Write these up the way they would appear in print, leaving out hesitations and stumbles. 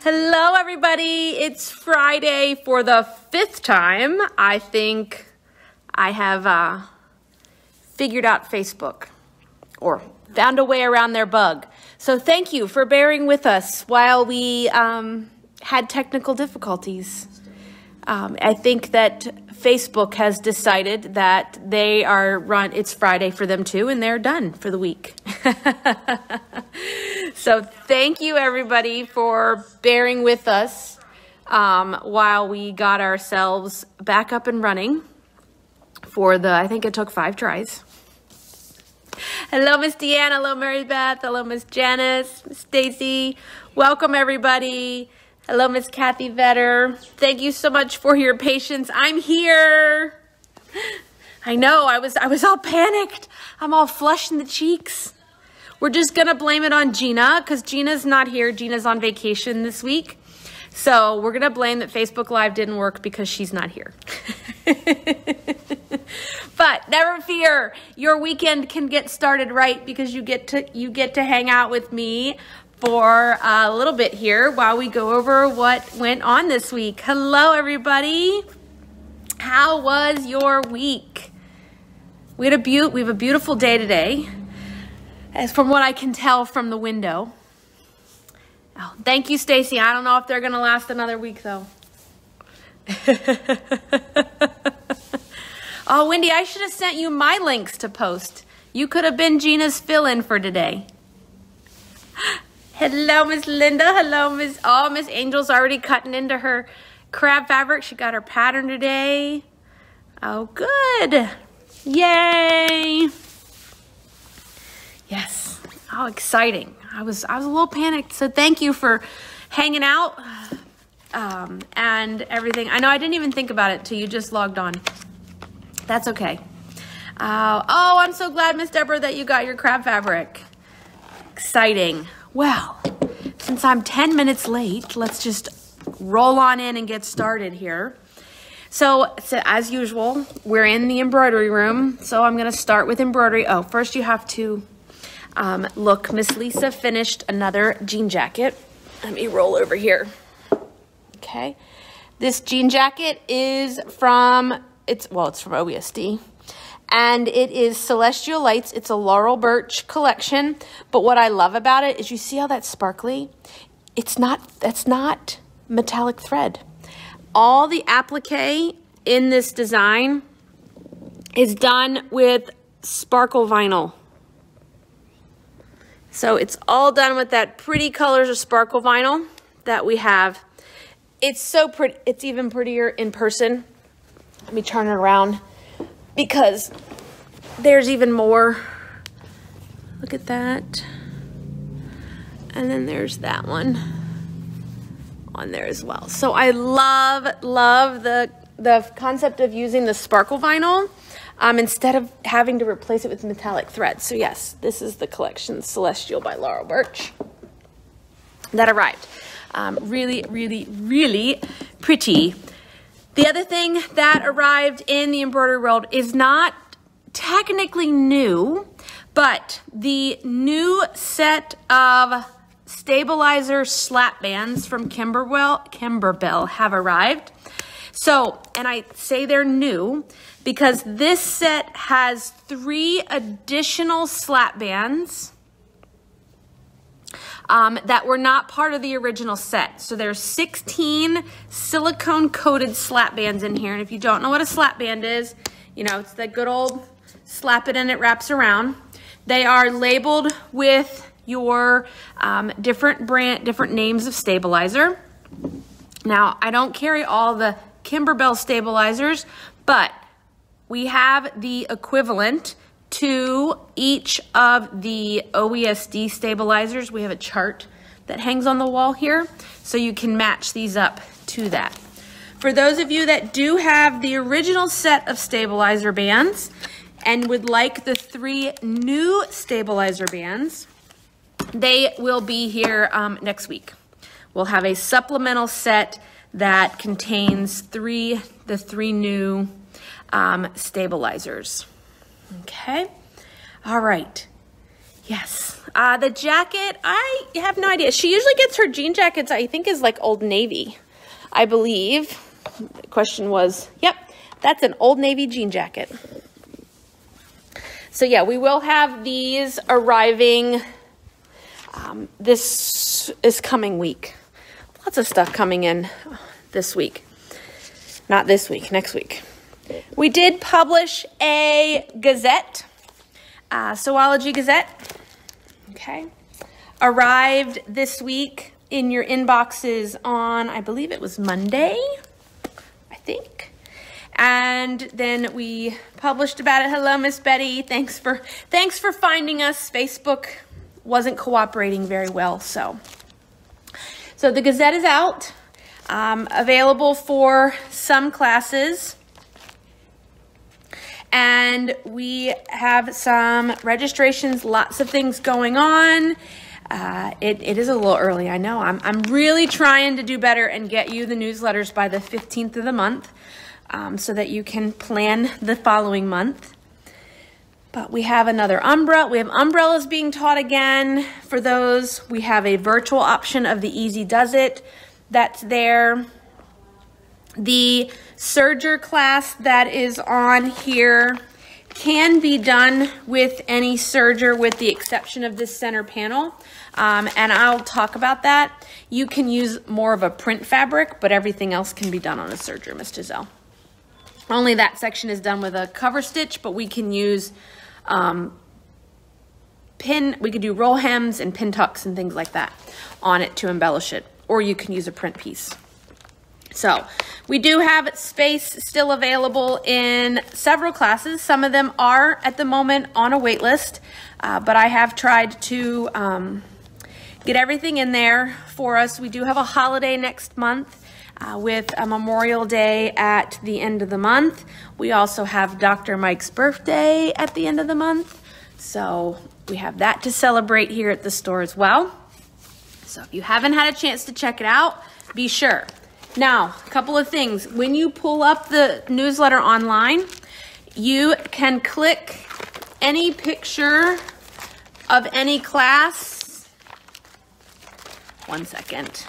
Hello everybody, it's Friday for the 5th time. I think I have figured out Facebook or found a way around their bug. So thank you for bearing with us while we had technical difficulties. I think that Facebook has decided that they are it's Friday for them too, and they're done for the week. So thank you everybody for bearing with us while we got ourselves back up and running for I think it took 5 tries. Hello, Miss Deanna. Hello, Mary Beth. Hello, Miss Janice, Miss Stacy. Welcome everybody. Hello, Miss Kathy Vetter. Thank you so much for your patience. I'm here. I know, I was all panicked. I'm all flushed in the cheeks. We're just gonna blame it on Gina because Gina's not here. Gina's on vacation this week. So we're gonna blame that Facebook Live didn't work because she's not here. But never fear, your weekend can get started right because you get to hang out with me for a little bit here while we go over what went on this week. Hello, everybody. How was your week? We have a beautiful day today, as from what I can tell from the window. Oh, thank you, Stacy. I don't know if they're gonna last another week though. Oh, Wendy, I should have sent you my links to post. You could have been Gina's fill-in for today. Hello, Miss Linda. Hello, Miss Angel's already cutting into her crab fabric. She got her pattern today. Oh, good. Yay. Yes. Oh, exciting. I was a little panicked. So thank you for hanging out and everything. I know I didn't even think about it till you just logged on. That's okay. Oh, I'm so glad, Miss Deborah, that you got your crab fabric. Exciting. Well, since I'm 10 minutes late, let's just roll on in and get started here. So as usual, we're in the embroidery room. So I'm gonna start with embroidery. Oh, first you have to look, Miss Lisa finished another jean jacket. Let me roll over here. Okay. This jean jacket is from, it's from OESD. And it is Celestial Lights. It's a Laurel Birch collection. But what I love about it is you see how that's sparkly? That's not metallic thread. All the applique in this design is done with sparkle vinyl. So it's all done with that pretty colors of sparkle vinyl that we have. It's so pretty. It's even prettier in person. Let me turn it around because there's even more. Look at that. And then there's that one on there as well. So I love the concept of using the sparkle vinyl instead of having to replace it with metallic thread. So yes, this is the collection Celestial by Laurel Birch that arrived. Really, really, really pretty. The other thing that arrived in the embroidery world is not technically new, but the new set of stabilizer slap bands from Kimberbell have arrived. So, and I say they're new because this set has 3 additional slap bands that were not part of the original set. So there's 16 silicone coated slap bands in here. And if you don't know what a slap band is, you know, it's that good old slap it and it wraps around. They are labeled with your different names of stabilizer. Now, I don't carry all the Kimberbell stabilizers, but we have the equivalent to each of the OESD stabilizers. We have a chart that hangs on the wall here, so you can match these up to that. For those of you that do have the original set of stabilizer bands and would like the 3 new stabilizer bands, they will be here next week. We'll have a supplemental set that contains the 3 new stabilizers. Okay, all right. Yes. The jacket, I have no idea. She usually gets her jean jackets, I think, is like Old Navy, I believe. The question was, yep, that's an Old Navy jean jacket. So yeah, we will have these arriving this coming week. Lots of stuff coming in this week. Not this week, next week. We did publish a Gazette, Sewology Gazette. Okay. Arrived this week in your inboxes on, I believe it was Monday, I think. And then we published about it. Hello, Miss Betty. Thanks for finding us. Facebook wasn't cooperating very well, so the Gazette is out, available for some classes. And we have some registrations, lots of things going on. It is a little early, I know. I'm really trying to do better and get you the newsletters by the 15th of the month, so that you can plan the following month. But we have another umbrella. We have umbrellas being taught again. For those, we have a virtual option of the Easy Does It that's there. The serger class that is on here can be done with any serger with the exception of this center panel. And I'll talk about that. You can use more of a print fabric, but everything else can be done on a serger, Ms. Giselle. Only that section is done with a cover stitch, but we can use we could do roll hems and pin tucks and things like that on it to embellish it, or you can use a print piece. So we do have space still available in several classes. Some of them are at the moment on a wait list, but I have tried to get everything in there for us. We do have a holiday next month with a Memorial Day at the end of the month. We also have Dr. Mike's birthday at the end of the month. So we have that to celebrate here at the store as well. So if you haven't had a chance to check it out, be sure. Now, a couple of things. When you pull up the newsletter online, you can click any picture of any class. One second.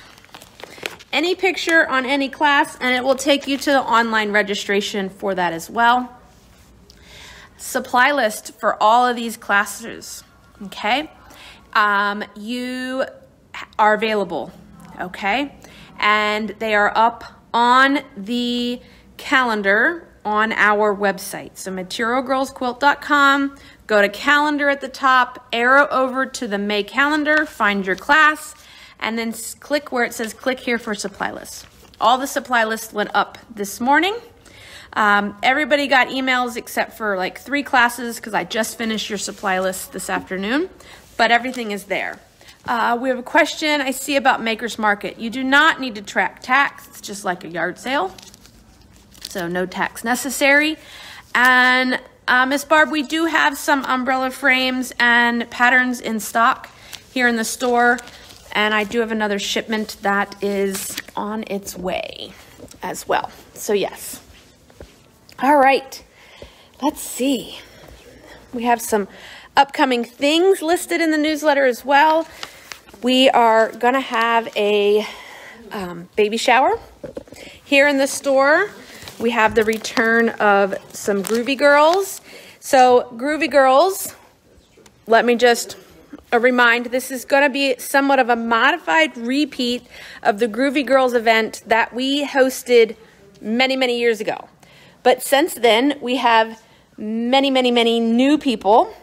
Any picture on any class, and it will take you to the online registration for that as well. Supply list for all of these classes, okay? You are available, okay? And they are up on the calendar on our website. So materialgirlsquilt.com, go to calendar at the top, arrow over to the May calendar, find your class, and then click where it says click here for supply list. All the supply lists went up this morning. Everybody got emails except for like 3 classes because I just finished your supply list this afternoon, but everything is there. We have a question I see about Maker's Market. You do not need to track tax. It's just like a yard sale. So no tax necessary. And Miss Barb, we do have some umbrella frames and patterns in stock here in the store. And I do have another shipment that is on its way as well. So yes. All right. Let's see. We have some upcoming things listed in the newsletter as well. We are going to have a baby shower here in the store. We have the return of some Groovy Girls. So Groovy Girls, let me just remind, this is going to be somewhat of a modified repeat of the Groovy Girls event that we hosted many, many years ago. But since then, we have many, many, many new people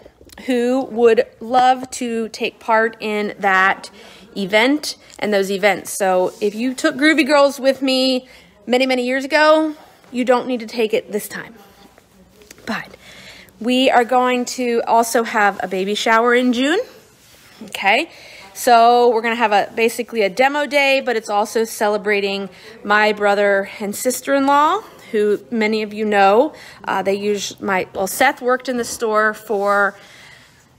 who would love to take part in that event and those events. So if you took Groovy Girls with me many, many years ago, you don't need to take it this time. But we are going to also have a baby shower in June. Okay, so we're going to have basically a demo day, but it's also celebrating my brother and sister-in-law, who many of you know. Seth worked in the store for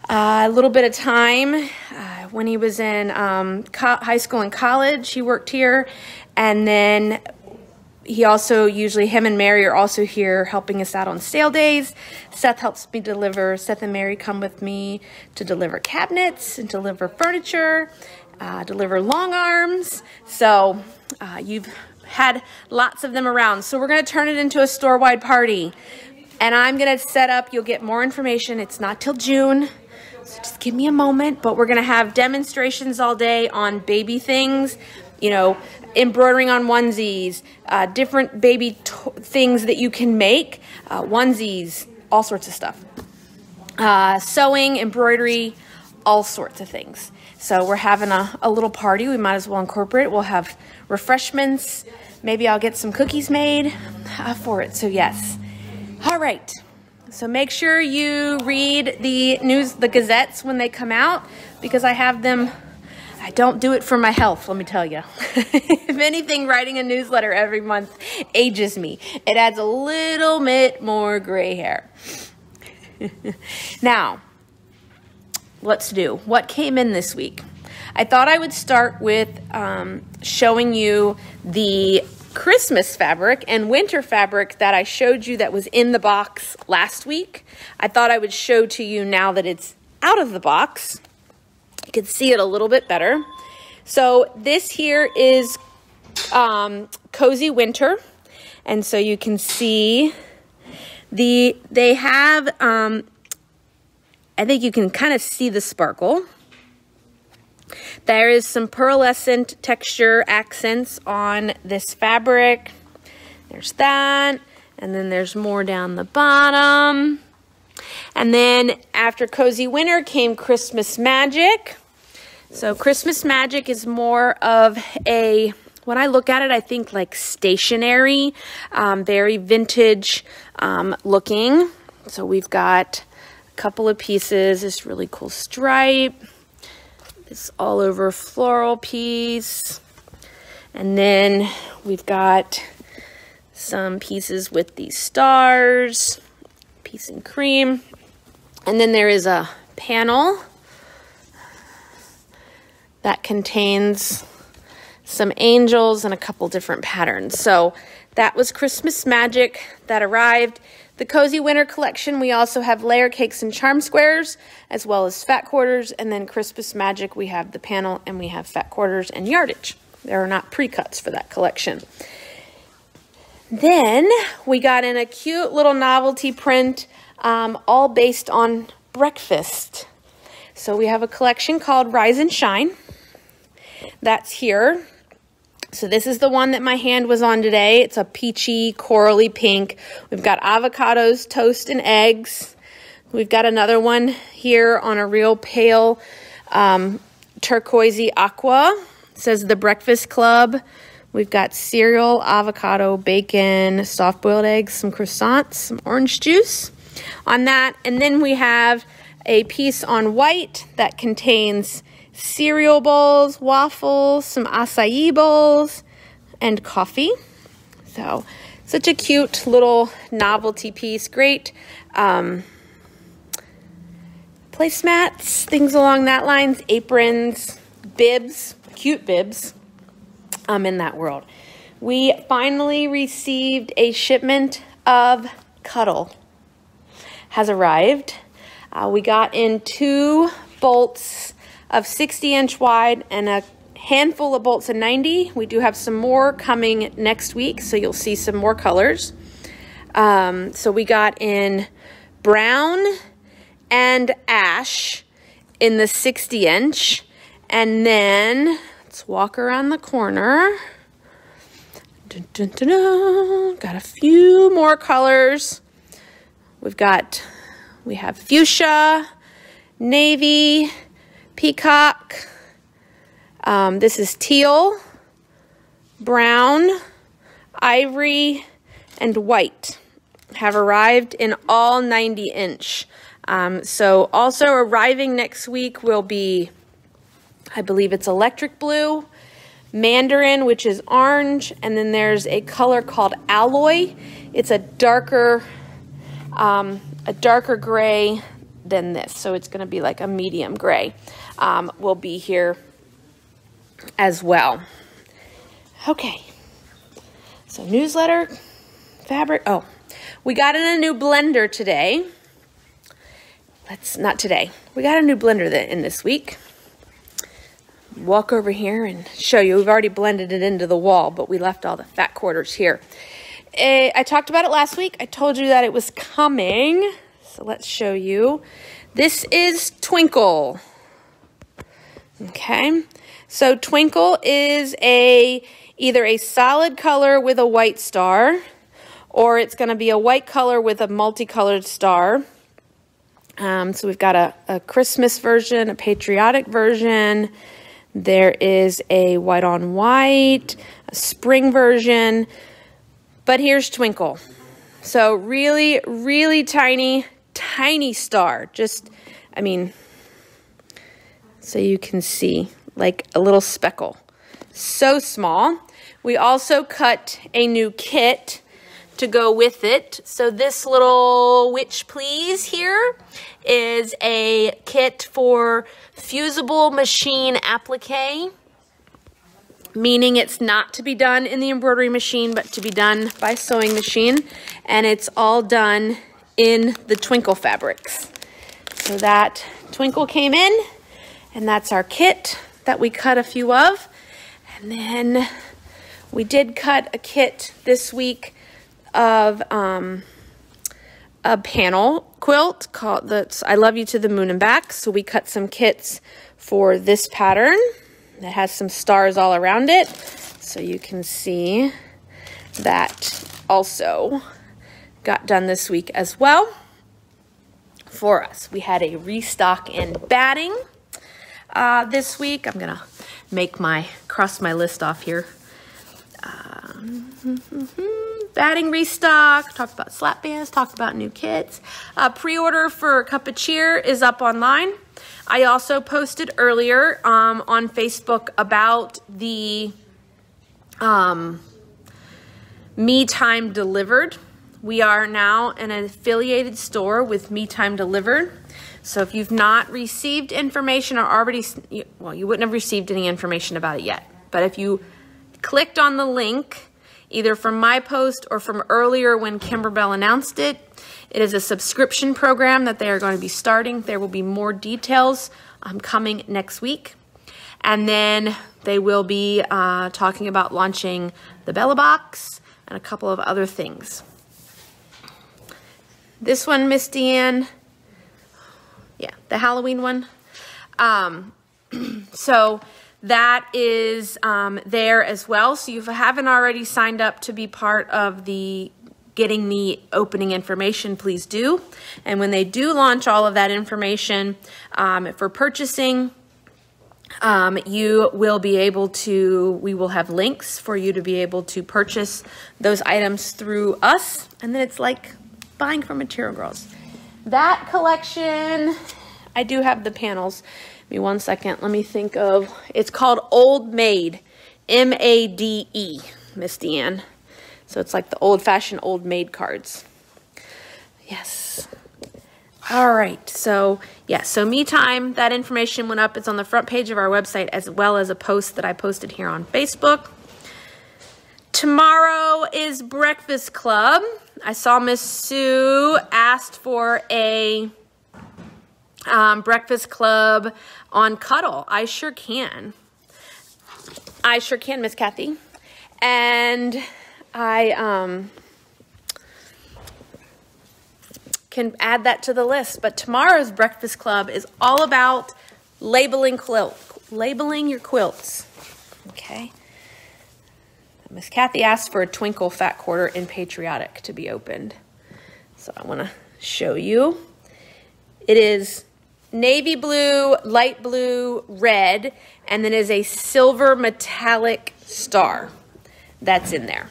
a little bit of time when he was in high school and college. He worked here, and then he also usually, him and Mary are also here helping us out on sale days. Seth helps me deliver. Seth and Mary come with me to deliver cabinets and deliver furniture, deliver long arms. So you've had lots of them around. So we're going to turn it into a store-wide party. And I'm going to set up, you'll get more information. It's not till June, so just give me a moment. But we're going to have demonstrations all day on baby things, you know, embroidering on onesies, different baby things that you can make, onesies, all sorts of stuff. Sewing, embroidery, all sorts of things. So we're having a little party. We might as well incorporate it. We'll have refreshments. Maybe I'll get some cookies made for it. So yes. All right. So make sure you read the news, the gazettes when they come out, because I have them. I don't do it for my health, let me tell you. If anything, writing a newsletter every month ages me. It adds a little bit more gray hair. Now, let's do what came in this week. I thought I would start with showing you the Christmas fabric and winter fabric that I showed you that was in the box last week. I thought I would show to you now that it's out of the box. You can see it a little bit better. So this here is Cozy Winter. And so you can see they have, I think you can kind of see the sparkle. There is some pearlescent texture accents on this fabric. There's that. And then there's more down the bottom. And then after Cozy Winter came Christmas Magic. So Christmas Magic is more of a, when I look at it, I think like stationery, very vintage looking. So we've got a couple of pieces, this really cool stripe, this all over floral piece. And then we've got some pieces with these stars, piece in cream. And then there is a panel that contains some angels and a couple different patterns. So that was Christmas Magic that arrived. The Cozy Winter collection, we also have layer cakes and charm squares, as well as fat quarters. And then Christmas Magic, we have the panel and we have fat quarters and yardage. There are not pre-cuts for that collection. Then we got in a cute little novelty print, all based on breakfast. So we have a collection called Rise and Shine. That's here. So this is the one that my hand was on today. It's a peachy, corally pink. We've got avocados, toast, and eggs. We've got another one here on a real pale turquoisey aqua. It says The Breakfast Club. We've got cereal, avocado, bacon, soft-boiled eggs, some croissants, some orange juice on that. And then we have a piece on white that contains cereal bowls, waffles, some acai bowls, and coffee. So such a cute little novelty piece. Great placemats, things along that lines, aprons, bibs, cute bibs in that world. We finally received a shipment of Cuddle. Has arrived. We got in 2 bolts of 60-inch wide and a handful of bolts of 90. We do have some more coming next week, so you'll see some more colors. So we got in brown and ash in the 60-inch, and then let's walk around the corner. Dun, dun, dun, dun. Got a few more colors. We have fuchsia, navy, peacock. This is teal, brown, ivory, and white. Have arrived in all 90-inch. So also arriving next week will be, I believe it's electric blue, mandarin, which is orange, and then there's a color called alloy. It's a darker gray than this, so it's going to be like a medium gray. Will be here as well. Okay, So newsletter, fabric. Oh, we got in a new blender today. Not today. We got a new blender in this week. Walk over here and show you. We've already blended it into the wall, but we left all the fat quarters here. I talked about it last week. I told you that it was coming. So let's show you. This is Twinkle. Okay. So Twinkle is either a solid color with a white star, or it's going to be a white color with a multicolored star. So we've got a Christmas version, a patriotic version. There is a white on white, a spring version. But here's Twinkle. So really, really tiny, tiny star. Just, I mean, so you can see, like a little speckle. So small. We also cut a new kit to go with it. So this little Witch Please here is a kit for fusible machine applique, meaning it's not to be done in the embroidery machine, but to be done by sewing machine. And it's all done in the Twinkle fabrics. So that Twinkle came in, and that's our kit that we cut a few of. And then we did cut a kit this week of a panel quilt called I Love You to the Moon and Back. So we cut some kits for this pattern that has some stars all around it. So you can see that also got done this week as well for us. We had a restock in batting this week. I'm gonna cross my list off here. Batting restock, talked about slap bands, talked about new kits. Pre-order for Cup of Cheer is up online. I also posted earlier on Facebook about the Me Time Delivered. We are now an affiliated store with Me Time Delivered. So if you've not received information or already, well, you wouldn't have received any information about it yet. But if you clicked on the link, either from my post or from earlier when Kimberbell announced it, it is a subscription program that they are going to be starting. There will be more details coming next week. And then they will be talking about launching the Bella Box and a couple of other things. This one, Miss Deanne, yeah, the Halloween one. So that is there as well. So if you haven't already signed up to be part of the getting the opening information, please do. And when they do launch all of that information for purchasing, you will be able to, we will have links for you to be able to purchase those items through us. And then it's like buying from Material Girls. That collection, I do have the panels. Give me 1 second. Let me think of, it's called Old Maid, M-A-D-E, Miss Deanne. So it's like the old-fashioned Old Maid cards. Yes. All right. So, yeah, so Me Time, that information went up. It's on the front page of our website as well as a post that I posted here on Facebook. Tomorrow is Breakfast Club. I saw Miss Sue asked for a Breakfast Club on Cuddle. I sure can. I sure can, Miss Kathy. And I can add that to the list. But tomorrow's Breakfast Club is all about labeling your quilts. Okay. Miss Kathy asked for a Twinkle fat quarter in Patriotic to be opened. So I want to show you. It is navy blue, light blue, red, and then is a silver metallic star that's in there.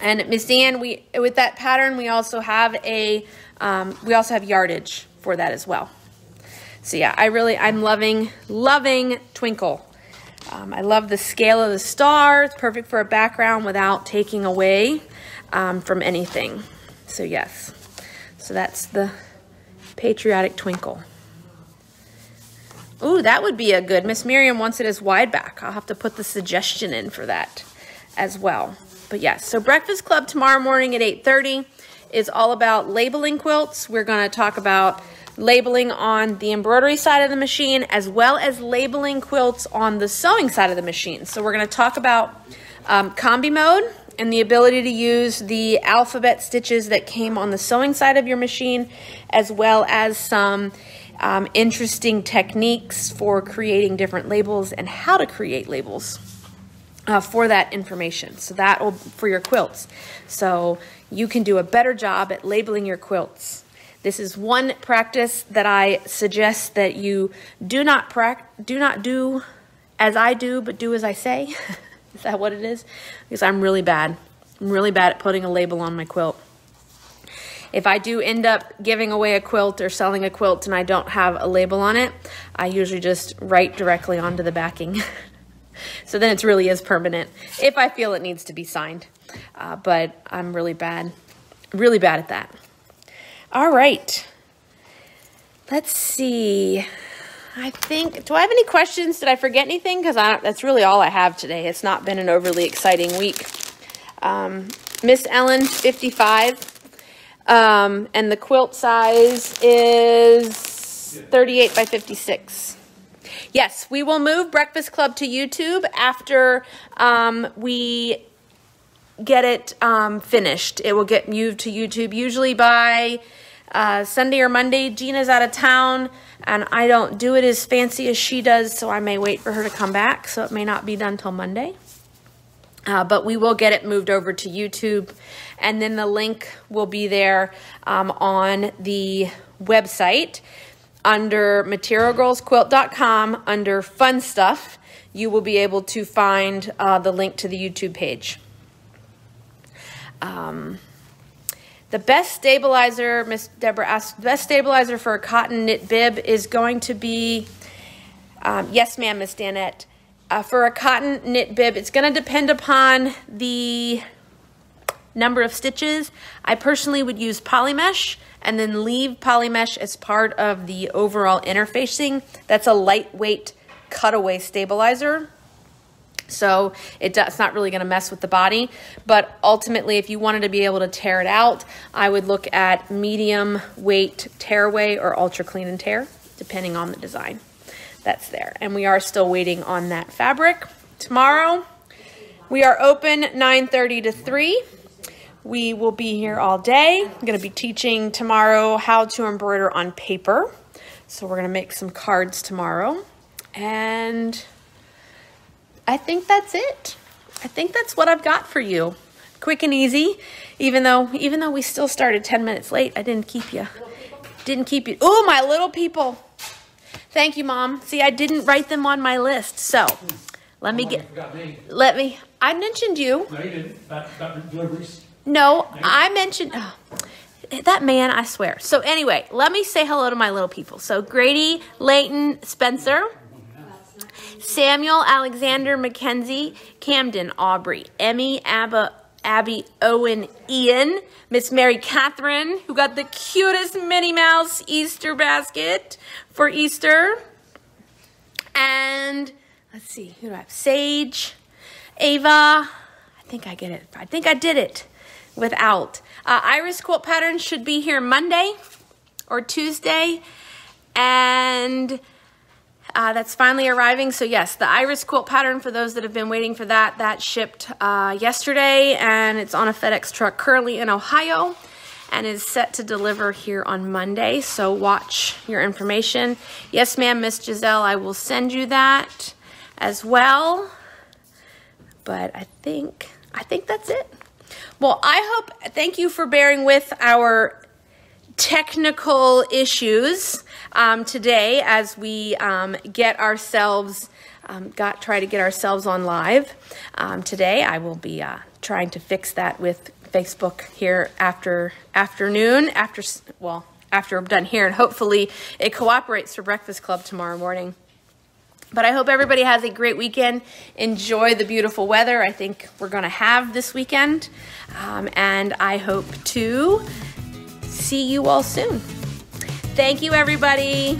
And Miss Dan, with that pattern, we also have yardage for that as well. So yeah, I'm loving Twinkle. I love the scale of the star. It's perfect for a background without taking away from anything. So yes, so that's the Patriotic Twinkle. Ooh, that would be a good. Miss Miriam wants it as wide back. I'll have to put the suggestion in for that as well. But yes, so Breakfast Club tomorrow morning at 8:30 is all about labeling quilts. We're going to talk about labeling on the embroidery side of the machine as well as labeling quilts on the sewing side of the machine. So we're going to talk about combi mode and the ability to use the alphabet stitches that came on the sewing side of your machine, as well as some interesting techniques for creating different labels and how to create labels for that information. So that will for your quilts. So you can do a better job at labeling your quilts. This is one practice that I suggest that you do not do as I do, but do as I say. Is that what it is? Because I'm really bad. I'm really bad at putting a label on my quilt. If I do end up giving away a quilt or selling a quilt and I don't have a label on it, I usually just write directly onto the backing. So then it really is permanent if I feel it needs to be signed. But I'm really bad at that. All right. Let's see. I think, do I have any questions? Did I forget anything? Because that's really all I have today. It's not been an overly exciting week. Miss Ellen, 55. And the quilt size is 38 by 56. Yes, we will move Breakfast Club to YouTube after we get it finished. It will get moved to YouTube usually by Sunday or Monday. Gina's out of town, and I don't do it as fancy as she does, so I may wait for her to come back, so it may not be done till Monday. But we will get it moved over to YouTube, and then the link will be there on the website. Under materialgirlsquilt.com, under fun stuff, you will be able to find the link to the YouTube page. The best stabilizer, Miss Deborah asked, the best stabilizer for a cotton knit bib is going to be, yes ma'am, Miss Danette. For a cotton knit bib, it's going to depend upon the number of stitches. I personally would use polymesh and then leave polymesh as part of the overall interfacing. That's a lightweight cutaway stabilizer. So it's not really going to mess with the body. But ultimately, if you wanted to be able to tear it out, I would look at medium weight tearaway or ultra clean and tear, depending on the design. That's there. And we are still waiting on that fabric. Tomorrow, we are open 9:30 to 3. We will be here all day. I'm going to be teaching tomorrow how to embroider on paper. So we're going to make some cards tomorrow. And I think that's it. I think that's what I've got for you. Quick and easy. Even though we still started 10 minutes late, I didn't keep you. Oh, my little people. Thank you, Mom. See, I didn't write them on my list. So I mentioned you. No, you didn't. About deliveries. No, I mentioned that man, I swear. So anyway, let me say hello to my little people. So Grady, Layton, Spencer, Samuel, Alexander, Mackenzie, Camden, Aubrey, Emmy, Abby, Owen, Ian, Miss Mary Catherine, who got the cutest Minnie Mouse Easter basket for Easter. And let's see, who do I have? Sage, Ava. I think I get it. I think I did it without. Iris quilt patterns should be here Monday or Tuesday. And that's finally arriving. So yes, the Iris quilt pattern, for those that have been waiting for that, that shipped yesterday, and it's on a FedEx truck currently in Ohio and is set to deliver here on Monday. So watch your information. Yes, ma'am, Miss Giselle, I will send you that as well. But I think that's it. Well, thank you for bearing with our technical issues today as we try to get ourselves on live. Today I will be trying to fix that with Facebook here after I'm done here, and hopefully it cooperates for Breakfast Club tomorrow morning. But I hope everybody has a great weekend. Enjoy the beautiful weather I think we're going to have this weekend. And I hope to see you all soon. Thank you, everybody.